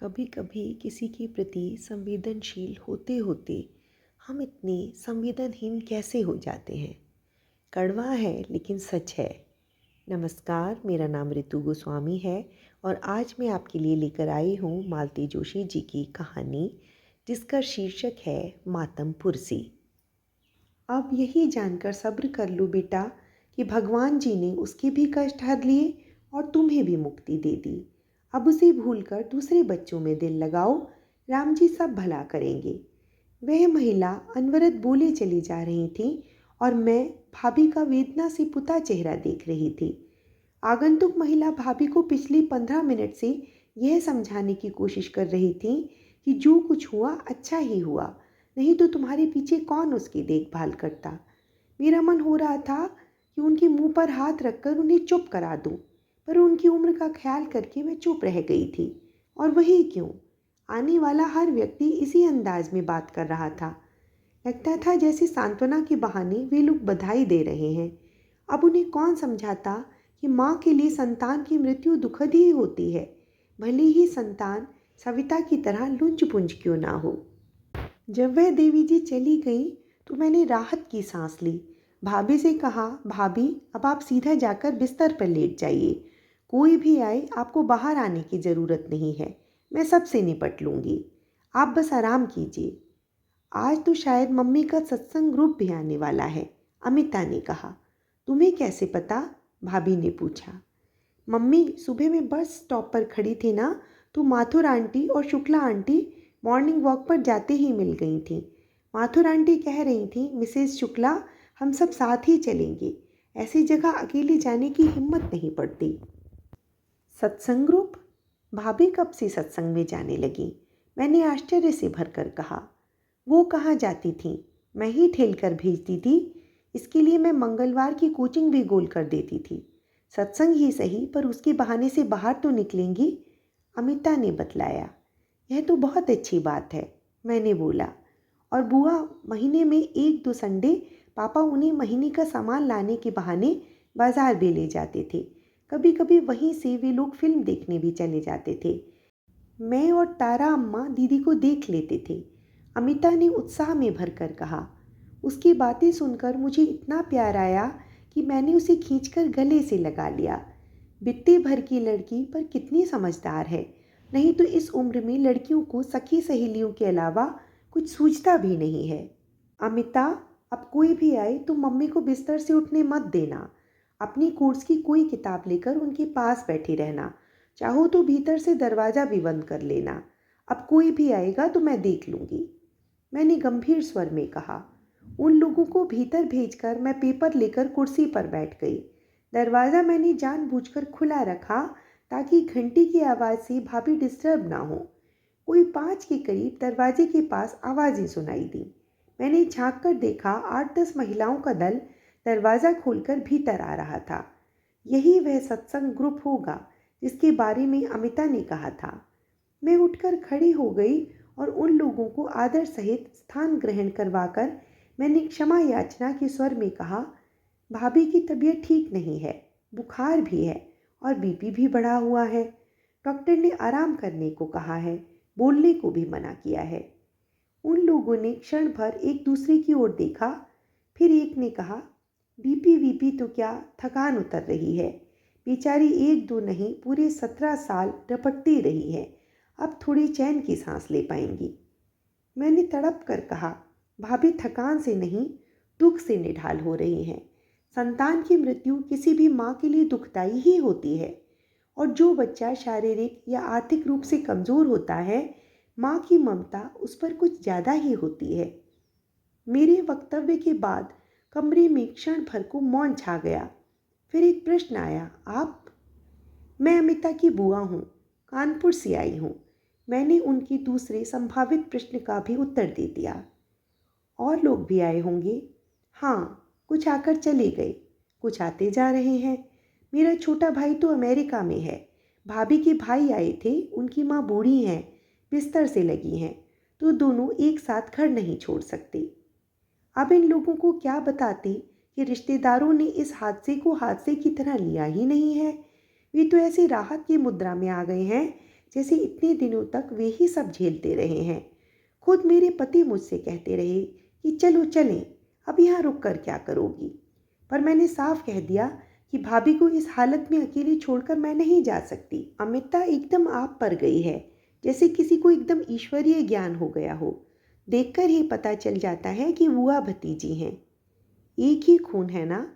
कभी कभी किसी के प्रति संवेदनशील होते होते हम इतने संवेदनहीन कैसे हो जाते हैं। कड़वा है लेकिन सच है। नमस्कार, मेरा नाम ऋतु गोस्वामी है और आज मैं आपके लिए लेकर आई हूँ मालती जोशी जी की कहानी, जिसका शीर्षक है मातम पुरसी। अब यही जानकर सब्र कर लो बेटा कि भगवान जी ने उसके भी कष्ट हर लिए और तुम्हें भी मुक्ति दे दी। अब उसे भूलकर दूसरे बच्चों में दिल लगाओ, राम जी सब भला करेंगे। वह महिला अनवरत बोले चली जा रही थी और मैं भाभी का वेदना से पुता चेहरा देख रही थी। आगंतुक महिला भाभी को पिछली 15 मिनट से यह समझाने की कोशिश कर रही थी कि जो कुछ हुआ अच्छा ही हुआ, नहीं तो तुम्हारे पीछे कौन उसकी देखभाल करता। मेरा मन हो रहा था कि उनके मुंह पर हाथ रखकर उन्हें चुप करा दूं, पर उनकी उम्र का ख्याल करके मैं चुप रह गई थी। और वही क्यों, आने वाला हर व्यक्ति इसी अंदाज में बात कर रहा था। लगता था जैसे सांत्वना के बहाने वे लोग बधाई दे रहे हैं। अब उन्हें कौन समझाता कि माँ के लिए संतान की मृत्यु दुखद ही होती है, भले ही संतान सविता की तरह लुंज पुंज क्यों ना हो। जब वह देवी जी चली गई तो मैंने राहत की सांस ली। भाभी से कहा, भाभी अब आप सीधा जाकर बिस्तर पर लेट जाइए। कोई भी आए आपको बाहर आने की ज़रूरत नहीं है, मैं सबसे निपट लूँगी। आप बस आराम कीजिए। आज तो शायद मम्मी का सत्संग ग्रुप भी आने वाला है, अमिता ने कहा। तुम्हें कैसे पता? भाभी ने पूछा। मम्मी सुबह में बस स्टॉप पर खड़ी थी ना, तो माथुर आंटी और शुक्ला आंटी मॉर्निंग वॉक पर जाते ही मिल गई थी। माथुर आंटी कह रही थी, मिसेस शुक्ला हम सब साथ ही चलेंगे, ऐसी जगह अकेले जाने की हिम्मत नहीं पड़ती। सत्संग ग्रुप? भाभी कब से सत्संग में जाने लगी? मैंने आश्चर्य से भरकर कहा। वो कहाँ जाती थी, मैं ही ठेल कर भेजती थी। इसके लिए मैं मंगलवार की कोचिंग भी गोल कर देती थी। सत्संग ही सही, पर उसके बहाने से बाहर तो निकलेंगी, अमिता ने बतलाया। यह तो बहुत अच्छी बात है, मैंने बोला। और बुआ, महीने में 1-2 संडे पापा उन्हें महीने का सामान लाने के बहाने बाजार भी ले जाते थे। कभी कभी वहीं से वे लोग फिल्म देखने भी चले जाते थे। मैं और तारा अम्मा दीदी को देख लेते थे, अमिता ने उत्साह में भरकर कहा। उसकी बातें सुनकर मुझे इतना प्यार आया कि मैंने उसे खींचकर गले से लगा लिया। बित्ते भर की लड़की पर कितनी समझदार है, नहीं तो इस उम्र में लड़कियों को सखी सहेलियों के अलावा कुछ सूझता भी नहीं है। अमिता, अब कोई भी आए तो मम्मी को बिस्तर से उठने मत देना। अपनी कोर्स की कोई किताब लेकर उनके पास बैठी रहना, चाहो तो भीतर से दरवाज़ा भी बंद कर लेना। अब कोई भी आएगा तो मैं देख लूँगी, मैंने गंभीर स्वर में कहा। उन लोगों को भीतर भेजकर मैं पेपर लेकर कुर्सी पर बैठ गई। दरवाज़ा मैंने जानबूझकर खुला रखा ताकि घंटी की आवाज़ से भाभी डिस्टर्ब ना हो। कोई 5 के करीब दरवाजे के पास आवाज़ें सुनाई दी। मैंने झांक कर देखा, 8-10 महिलाओं का दल दरवाज़ा खोलकर भीतर आ रहा था। यही वह सत्संग ग्रुप होगा जिसके बारे में अमिता ने कहा था। मैं उठकर खड़ी हो गई और उन लोगों को आदर सहित स्थान ग्रहण करवाकर मैंने क्षमा याचना के स्वर में कहा, भाभी की तबीयत ठीक नहीं है, बुखार भी है और बीपी भी बढ़ा हुआ है। डॉक्टर ने आराम करने को कहा है, बोलने को भी मना किया है। उन लोगों ने क्षण भर एक दूसरे की ओर देखा, फिर एक ने कहा, बीपी वीपी तो क्या, थकान उतर रही है। बेचारी 1-2 नहीं पूरे 17 साल रपटती रही है, अब थोड़ी चैन की सांस ले पाएंगी। मैंने तड़प कर कहा, भाभी थकान से नहीं, दुख से निढाल हो रही हैं। संतान की मृत्यु किसी भी माँ के लिए दुखदाई ही होती है, और जो बच्चा शारीरिक या आर्थिक रूप से कमज़ोर होता है, माँ की ममता उस पर कुछ ज़्यादा ही होती है। मेरे वक्तव्य के बाद कमरे में क्षण भर को मौन छा गया। फिर एक प्रश्न आया, आप? मैं अमिता की बुआ हूँ, कानपुर से आई हूँ। मैंने उनके दूसरे संभावित प्रश्न का भी उत्तर दे दिया। और लोग भी आए होंगे? हाँ, कुछ आकर चले गए, कुछ आते जा रहे हैं। मेरा छोटा भाई तो अमेरिका में है। भाभी के भाई आए थे, उनकी माँ बूढ़ी हैं, बिस्तर से लगी हैं, तो दोनों एक साथ घर नहीं छोड़ सकते। अब इन लोगों को क्या बताते कि रिश्तेदारों ने इस हादसे को हादसे की तरह लिया ही नहीं है। वे तो ऐसी राहत की मुद्रा में आ गए हैं जैसे इतने दिनों तक वे ही सब झेलते रहे हैं। खुद मेरे पति मुझसे कहते रहे कि चलो चलें, अब यहाँ रुक कर क्या करोगी। पर मैंने साफ कह दिया कि भाभी को इस हालत में अकेली छोड़कर मैं नहीं जा सकती। अमिता एकदम आप पर गई है, जैसे किसी को एकदम ईश्वरीय ज्ञान हो गया हो। देखकर ही पता चल जाता है कि बुआ भतीजी हैं। एक ही खून है ना,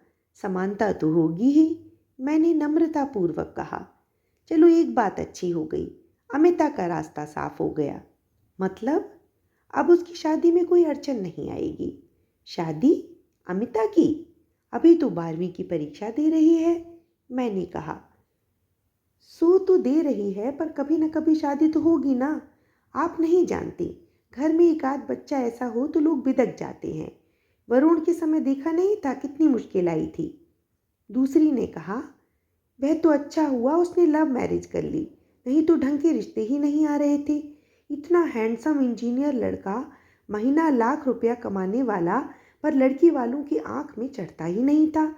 समानता तो होगी ही, मैंने नम्रतापूर्वक कहा। चलो एक बात अच्छी हो गई, अमिता का रास्ता साफ हो गया। मतलब अब उसकी शादी में कोई अड़चन नहीं आएगी। शादी? अमिता की? अभी तो 12वीं की परीक्षा दे रही है, मैंने कहा। सो तो दे रही है, पर कभी न कभी शादी तो होगी ना। आप नहीं जानती, घर में एक आध बच्चा ऐसा हो तो लोग बिदक जाते हैं। वरुण के समय देखा नहीं था कितनी मुश्किल आई थी। दूसरी ने कहा, वह तो अच्छा हुआ उसने लव मैरिज कर ली, नहीं तो ढंग के रिश्ते ही नहीं आ रहे थे। इतना हैंडसम इंजीनियर लड़का, महीना लाख रुपया कमाने वाला, पर लड़की वालों की आंख में चढ़ता ही नहीं था।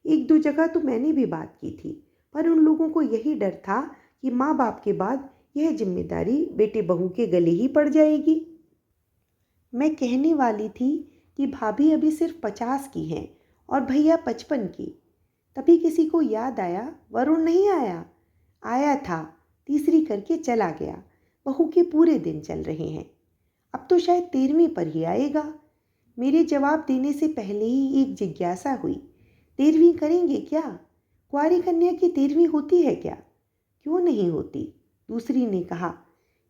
एक दो जगह तो मैंने भी बात की थी, पर उन लोगों को यही डर था कि माँ बाप के बाद यह जिम्मेदारी बेटे बहू के गले ही पड़ जाएगी। मैं कहने वाली थी कि भाभी अभी सिर्फ 50 की हैं और भैया 55 की। तभी किसी को याद आया, वरुण नहीं आया। आया था, तीसरी करके चला गया। बहू के पूरे दिन चल रहे हैं। अब तो शायद 13वीं पर ही आएगा। मेरे जवाब देने से पहले ही एक जिज्ञासा हुई, 13वीं करेंगे क्या? कुंवारी कन्या की 13वीं होती है क्या? क्यों नहीं होती? दूसरी ने कहा,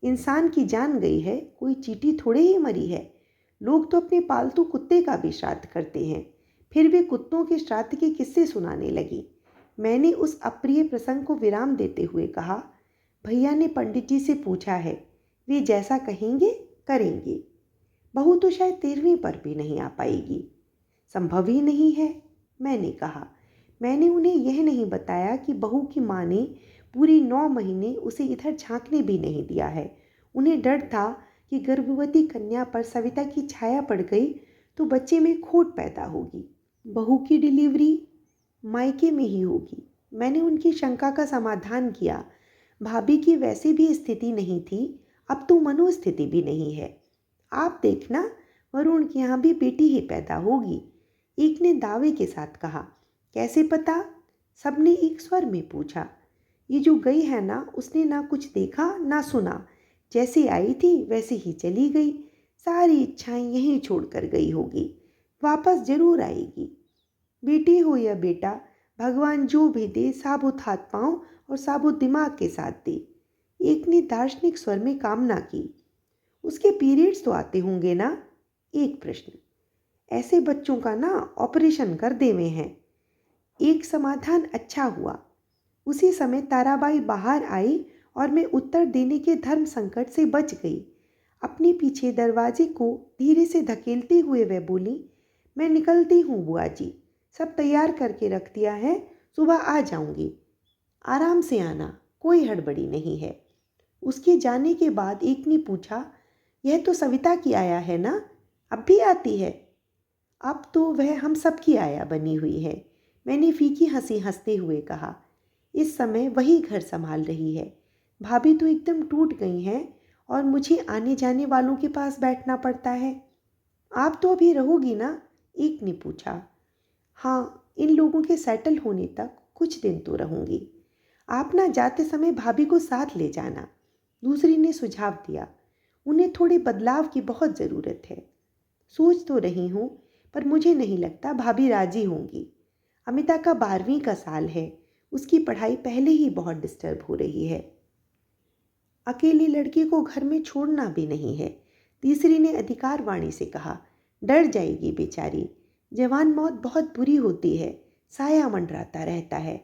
इंसान की जान गई है, कोई चींटी थोड़े ही मरी है। लोग तो अपने पालतू कुत्ते का भी श्राद्ध करते हैं। फिर वे कुत्तों के श्राद्ध के किस्से सुनाने लगी। मैंने उस अप्रिय प्रसंग को विराम देते हुए कहा, भैया ने पंडित जी से पूछा है, वे जैसा कहेंगे करेंगे। बहू तो शायद 13वीं पर भी नहीं आ पाएगी। संभव ही नहीं है, मैंने कहा। मैंने उन्हें यह नहीं बताया कि बहू की माँ ने पूरी 9 महीने उसे इधर झांकने भी नहीं दिया है। उन्हें डर था कि गर्भवती कन्या पर सविता की छाया पड़ गई तो बच्चे में खोट पैदा होगी। बहू की डिलीवरी मायके में ही होगी। मैंने उनकी शंका का समाधान किया। भाभी की वैसे भी स्थिति नहीं थी, अब तो मनोस्थिति भी नहीं है। आप देखना, वरुण के यहाँ भी बेटी ही पैदा होगी, एक ने दावे के साथ कहा। कैसे पता? सबने एक स्वर में पूछा। ये जो गई है ना, उसने ना कुछ देखा ना सुना, जैसे आई थी वैसे ही चली गई। सारी इच्छाएं यहीं छोड़कर गई होगी, वापस जरूर आएगी। बेटी हो या बेटा, भगवान जो भी दे साबुत हाथ पांव और साबुत दिमाग के साथ दे, एक ने दार्शनिक स्वर में कामना की। उसके पीरियड्स तो आते होंगे ना? एक प्रश्न। ऐसे बच्चों का ना ऑपरेशन कर देवे हैं। एक समाधान अच्छा हुआ। उसी समय ताराबाई बाहर आई और मैं उत्तर देने के धर्म संकट से बच गई। अपने पीछे दरवाजे को धीरे से धकेलते हुए वह बोली, मैं निकलती हूँ बुआ जी, सब तैयार करके रख दिया है, सुबह आ जाऊंगी। आराम से आना, कोई हड़बड़ी नहीं है। उसके जाने के बाद एक ने पूछा, यह तो सविता की आया है ना, अब भी आती है? अब तो वह हम सब की आया बनी हुई है, मैंने फीकी हंसी हंसते हुए कहा। इस समय वही घर संभाल रही है। भाभी तो एकदम टूट गई हैं और मुझे आने जाने वालों के पास बैठना पड़ता है। आप तो अभी रहोगी ना? एक ने पूछा। हाँ, इन लोगों के सेटल होने तक कुछ दिन तो रहूंगी। आप ना जाते समय भाभी को साथ ले जाना, दूसरी ने सुझाव दिया। उन्हें थोड़े बदलाव की बहुत ज़रूरत है। सोच तो रही हूँ, पर मुझे नहीं लगता भाभी राजी होंगी। अमिता का 12वीं का साल है, उसकी पढ़ाई पहले ही बहुत डिस्टर्ब हो रही है। अकेली लड़की को घर में छोड़ना भी नहीं है, तीसरी ने अधिकार वाणी से कहा। डर जाएगी बेचारी, जवान मौत बहुत बुरी होती है, साया मंडराता रहता है।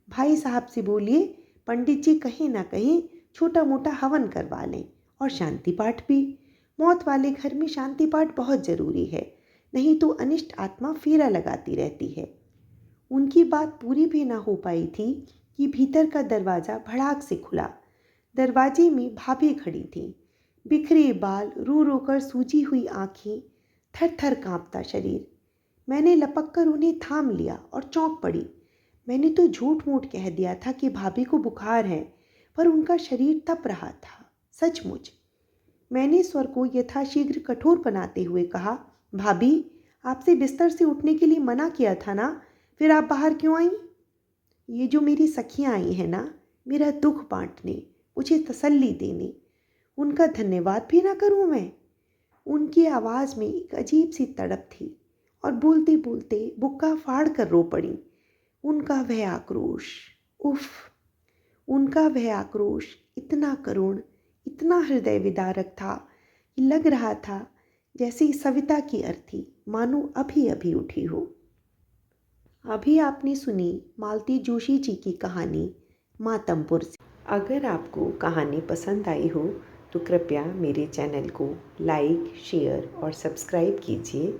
भाई साहब से बोलिए, पंडित जी कहीं ना कहीं छोटा मोटा हवन करवा लें, और शांति पाठ भी। मौत वाले घर में शांति पाठ बहुत ज़रूरी है, नहीं तो अनिष्ट आत्मा फेरा लगाती रहती है। उनकी बात पूरी भी ना हो पाई थी कि भीतर का दरवाज़ा भड़ाक से खुला। दरवाजे में भाभी खड़ी थी, बिखरे बाल, रो रो कर सूजी हुई आँखें, थर थर काँपता शरीर। मैंने लपक कर उन्हें थाम लिया और चौंक पड़ी। मैंने तो झूठ मूठ कह दिया था कि भाभी को बुखार है, पर उनका शरीर तप रहा था, सचमुच। मैंने स्वर को यथाशीघ्र कठोर बनाते हुए कहा, भाभी, आपसे बिस्तर से उठने के लिए मना किया था ना, फिर आप बाहर क्यों आई? ये जो मेरी सखियाँ आई हैं ना, मेरा दुख बांटने, मुझे तसल्ली देने, उनका धन्यवाद भी ना करूं मैं? उनकी आवाज़ में एक अजीब सी तड़प थी और बोलते बोलते बुक्का फाड़ कर रो पड़ी। उनका वह आक्रोश, उफ! उनका वह आक्रोश इतना करुण, इतना हृदय विदारक था कि लग रहा था जैसे सविता की अर्थी मानो अभी अभी उठी हो। अभी आपने सुनी मालती जोशी जी की कहानी मातमपुर से। अगर आपको कहानी पसंद आई हो तो कृपया मेरे चैनल को लाइक, शेयर और सब्सक्राइब कीजिए।